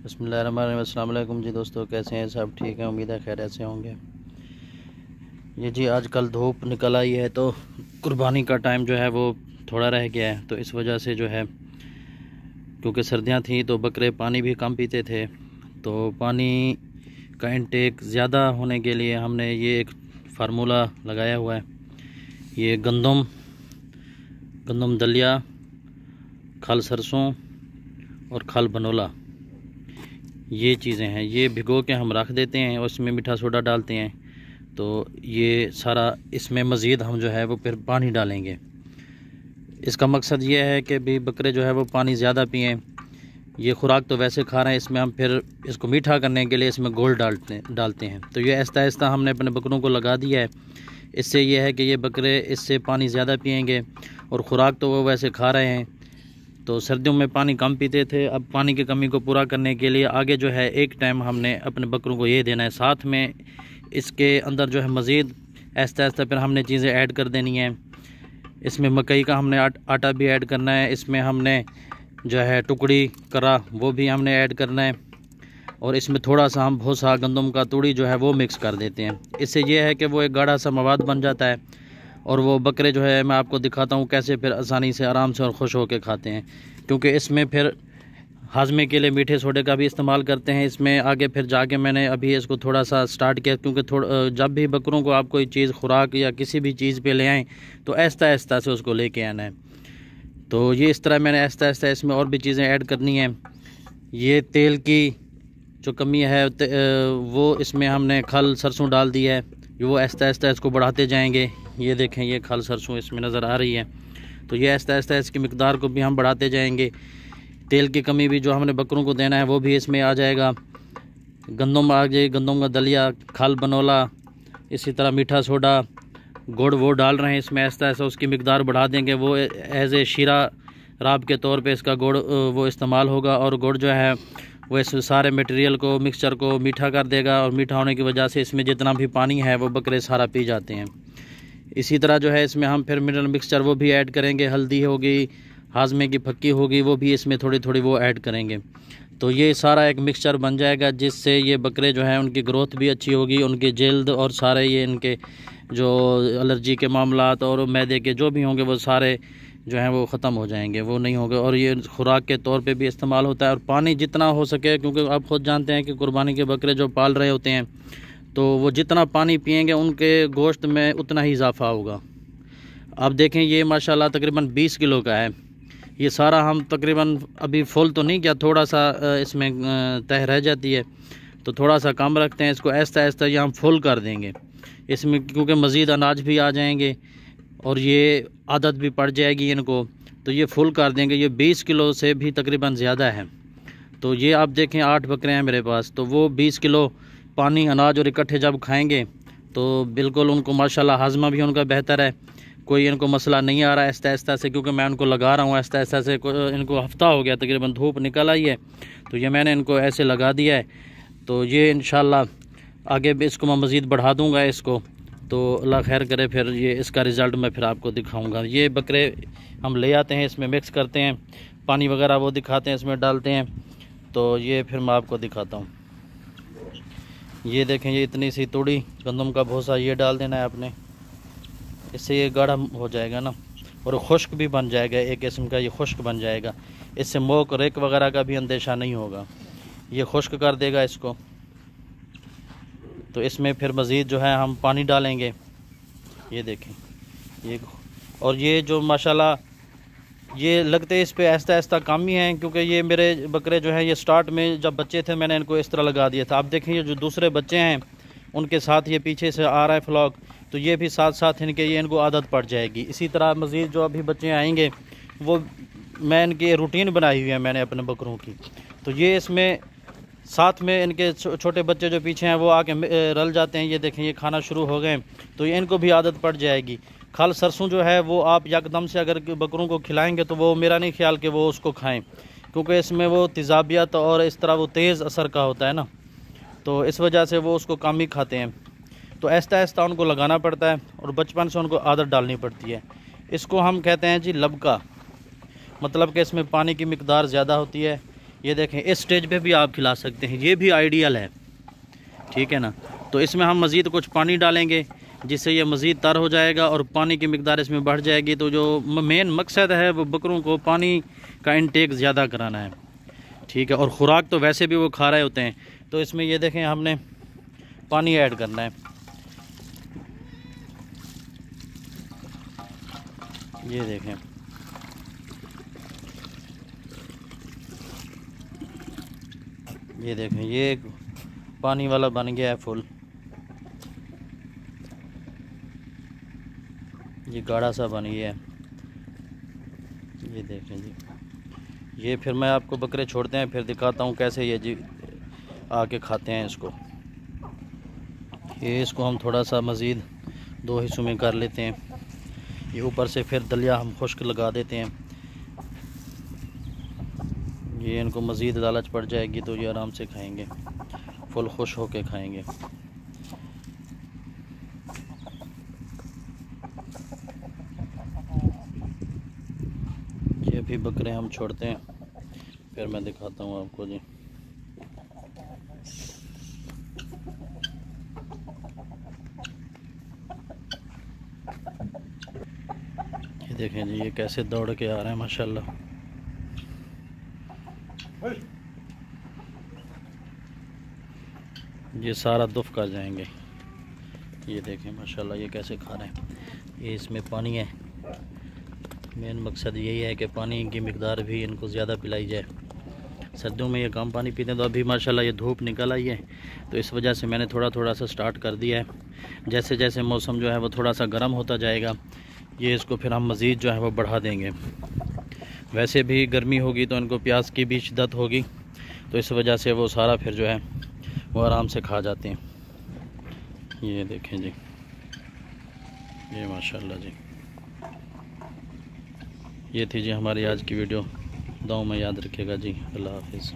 बिस्मिल्लाहिर्रहमानिर्रहीम। अस्सलाम वालेकुम जी दोस्तों, कैसे हैं? सब ठीक है, उम्मीद है खैरियत से होंगे। ये जी आजकल धूप निकल आई है तो कुर्बानी का टाइम जो है वो थोड़ा रह गया है, तो इस वजह से जो है क्योंकि सर्दियां थी तो बकरे पानी भी कम पीते थे, तो पानी का इंटेक ज़्यादा होने के लिए हमने ये एक फार्मूला लगाया हुआ है। ये गंदम दलिया, खल सरसों और खल बनोला, ये चीज़ें हैं। ये भिगो के हम रख देते हैं और इसमें मीठा सोडा डालते हैं, तो ये सारा इसमें मज़ीद हम जो है वो फिर पानी डालेंगे। इसका मकसद ये है कि भी बकरे जो है वो पानी ज़्यादा पिएँ। ये खुराक तो वैसे खा रहे हैं, इसमें हम फिर इसको मीठा करने के लिए इसमें गोल डालते हैं। तो ये आहिस्ता आहिस्ता हमने अपने बकरों को लगा दिया है। इससे ये है कि ये बकरे इससे पानी ज़्यादा पिएंगे और ख़ुराक तो वो वैसे खा रहे हैं। तो सर्दियों में पानी कम पीते थे, अब पानी की कमी को पूरा करने के लिए आगे जो है एक टाइम हमने अपने बकरों को ये देना है। साथ में इसके अंदर जो है मज़ीद आहिस्ता आहिस्ता फिर हमने चीज़ें ऐड कर देनी है। इसमें मकई का हमने आटा भी ऐड करना है, इसमें हमने जो है टुकड़ी करा वो भी हमने ऐड करना है, और इसमें थोड़ा सा हम भूसा गंदम का तूड़ी जो है वो मिक्स कर देते हैं। इससे ये है कि वो एक गाढ़ा सा मवाद बन जाता है और वो बकरे जो है मैं आपको दिखाता हूँ कैसे फिर आसानी से आराम से और खुश होकर खाते हैं। क्योंकि इसमें फिर हाजमे के लिए मीठे सोडे का भी इस्तेमाल करते हैं। इसमें आगे फिर जाके मैंने अभी इसको थोड़ा सा स्टार्ट किया, क्योंकि जब भी बकरों को आप कोई चीज़ खुराक या किसी भी चीज़ पे ले आएँ तो आहिस्ता आहिस्ता से उसको लेके आना है। तो ये इस तरह मैंने आहिस्ता आहिस्ता इसमें और भी चीज़ें ऐड करनी हैं। ये तेल की जो कमी है वो इसमें हमने खल सरसों डाल दी है, वो आहिस्ता आहिस्ता इसको बढ़ाते जाएंगे। ये देखें, ये खल सरसों इसमें नज़र आ रही है, तो ये आहिस्ता आहिस्ता इसकी मिकदार को भी हम बढ़ाते जाएंगे। तेल की कमी भी जो हमने बकरों को देना है वो भी इसमें आ जाएगा। गंदम आ जाए, गंदम का दलिया, खल बनोला, इसी तरह मीठा सोडा, गुड़ वो डाल रहे हैं इसमें। आहिस्ता आहिस्ता उसकी मिकदार बढ़ा देंगे। वो एज ए शीरा राब के तौर पे इसका गुड़ वो इस्तेमाल होगा, और गुड़ जो है वो इस सारे मटेरियल को, मिक्सचर को मीठा कर देगा, और मीठा होने की वजह से इसमें जितना भी पानी है वो बकरे सारा पी जाते हैं। इसी तरह जो है इसमें हम फिर मिनरल मिक्सचर वो भी ऐड करेंगे। हल्दी होगी, हाजमे की फक्की होगी, वो भी इसमें थोड़ी थोड़ी वो ऐड करेंगे। तो ये सारा एक मिक्सचर बन जाएगा जिससे ये बकरे जो हैं उनकी ग्रोथ भी अच्छी होगी, उनकी जल्द और सारे ये इनके जो एलर्जी के मामलात और मैदे के जो भी होंगे वो सारे जो हैं वो ख़त्म हो जाएंगे, वो नहीं होंगे। और ये खुराक के तौर पे भी इस्तेमाल होता है। और पानी जितना हो सके, क्योंकि आप ख़ुद जानते हैं कि कुर्बानी के बकरे जो पाल रहे होते हैं तो वो जितना पानी पिएंगे उनके गोश्त में उतना ही इजाफा होगा। अब देखें, ये माशाल्लाह तकरीबन 20 किलो का है। ये सारा हम तकरीबन अभी फुल तो नहीं किया, थोड़ा सा इसमें तह रह जाती है, तो थोड़ा सा कम रखते हैं इसको। आहिस्ता आहिस्ता ये हम फुल कर देंगे इसमें, क्योंकि मज़ीद अनाज भी आ जाएंगे और ये आदत भी पड़ जाएगी इनको, तो ये फुल कर देंगे। ये 20 किलो से भी तकरीबन ज़्यादा है। तो ये आप देखें 8 बकरे हैं मेरे पास, तो वो 20 किलो पानी, अनाज और इकट्ठे जब खाएंगे तो बिल्कुल उनको माशाल्लाह हाजमा भी उनका बेहतर है, कोई इनको मसला नहीं आ रहा है आहिस्ता आहिस्ता से। क्योंकि मैं उनको लगा रहा हूँ आहिस्ता आहिस्ता से, इनको हफ्ता हो गया तकरीबन, धूप निकल आई है तो ये मैंने इनको ऐसे लगा दिया है। तो ये इंशाल्लाह आगे भी इसको मैं मज़ीद बढ़ा दूँगा इसको, तो अल्लाह खैर करे, फिर ये इसका रिज़ल्ट मैं फिर आपको दिखाऊँगा। ये बकरे हम ले आते हैं, इसमें मिक्स करते हैं, पानी वगैरह वो दिखाते हैं, इसमें डालते हैं। तो ये फिर मैं आपको दिखाता हूँ। ये देखें, ये इतनी सी तूड़ी गंदम का भूसा ये डाल देना है आपने, इससे ये गाढ़ा हो जाएगा ना, और खुश्क भी बन जाएगा, एक किस्म का ये खुश्क बन जाएगा। इससे मोक रेक वगैरह का भी अंदेशा नहीं होगा, ये खुश्क कर देगा इसको। तो इसमें फिर मज़ीद जो है हम पानी डालेंगे। ये देखें, ये और ये जो माशाल्लाह ये लगते इस पे आहिस्ता आहिस्ता कम ही हैं, क्योंकि ये मेरे बकरे जो हैं ये स्टार्ट में जब बच्चे थे मैंने इनको इस तरह लगा दिया था। आप देखें, ये जो दूसरे बच्चे हैं उनके साथ ये पीछे से आ रहा है फ्लॉक, तो ये भी साथ साथ इनको आदत पड़ जाएगी। इसी तरह मज़ीद जो अभी बच्चे आएंगे वो मैं इनकी रूटीन बनाई हुई है मैंने अपने बकरों की। तो ये इसमें साथ में इनके छोटे बच्चे जो पीछे हैं वो आके रल जाते हैं। ये देखें, ये खाना शुरू हो गए, तो ये इनको भी आदत पड़ जाएगी। खल सरसों जो है वो आप यकदम से अगर बकरों को खिलाएंगे तो वो मेरा नहीं ख्याल कि वो उसको खाएं, क्योंकि इसमें वो तेज़ाबियत और इस तरह वो तेज़ असर का होता है ना, तो इस वजह से वो उसको कम ही खाते हैं। तो आहिस्ता आहिस्ता उनको लगाना पड़ता है और बचपन से उनको आदत डालनी पड़ती है। इसको हम कहते हैं जी लबका, मतलब कि इसमें पानी की मिकदार ज़्यादा होती है। ये देखें, इस स्टेज पे भी आप खिला सकते हैं, ये भी आइडियल है, ठीक है ना। तो इसमें हम मज़ीद कुछ पानी डालेंगे जिससे ये मज़ीद तर हो जाएगा और पानी की मिकदार इसमें बढ़ जाएगी। तो जो मेन मकसद है वो बकरों को पानी का इंटेक ज़्यादा कराना है, ठीक है। और ख़ुराक तो वैसे भी वो खा रहे होते हैं। तो इसमें ये देखें, हमने पानी ऐड करना है। ये देखें, ये देखें, ये पानी वाला बन गया है फुल। ये गाढ़ा सा बन गया है, ये देखें जी। ये फिर मैं आपको बकरे छोड़ते हैं फिर दिखाता हूँ कैसे ये जी आके खाते हैं इसको। ये इसको हम थोड़ा सा मज़ीद 2 हिस्सों में कर लेते हैं। ये ऊपर से फिर दलिया हम खुश्क लगा देते हैं। ये इनको मज़ीद लालच पड़ जाएगी तो ये आराम से खाएंगे, फुल खुश होके खाएंगे। ये भी बकरे हम छोड़ते हैं फिर मैं दिखाता हूँ आपको जी। ये देखें जी, ये कैसे दौड़ के आ रहे हैं माशाल्लाह। ये सारा दुफ कर जाएंगे। ये देखें माशाल्लाह ये कैसे खा रहे हैं। ये इसमें पानी है, मेन मकसद यही है कि पानी की मिकदार भी इनको ज़्यादा पिलाई जाए। सर्दियों में ये कम पानी पीते हैं, तो अभी माशाल्लाह ये धूप निकल आई है तो इस वजह से मैंने थोड़ा सा स्टार्ट कर दिया है। जैसे जैसे मौसम जो है वो थोड़ा सा गर्म होता जाएगा, ये इसको फिर हम मज़ीद जो है वो बढ़ा देंगे। वैसे भी गर्मी होगी तो इनको प्यास की भी शिद्दत होगी, तो इस वजह से वो सारा फिर जो है वो आराम से खा जाते हैं। ये देखें जी, ये माशाल्लाह जी। ये थी जी हमारी आज की वीडियो। दुआ में याद रखिएगा जी। अल्लाह हाफिज़।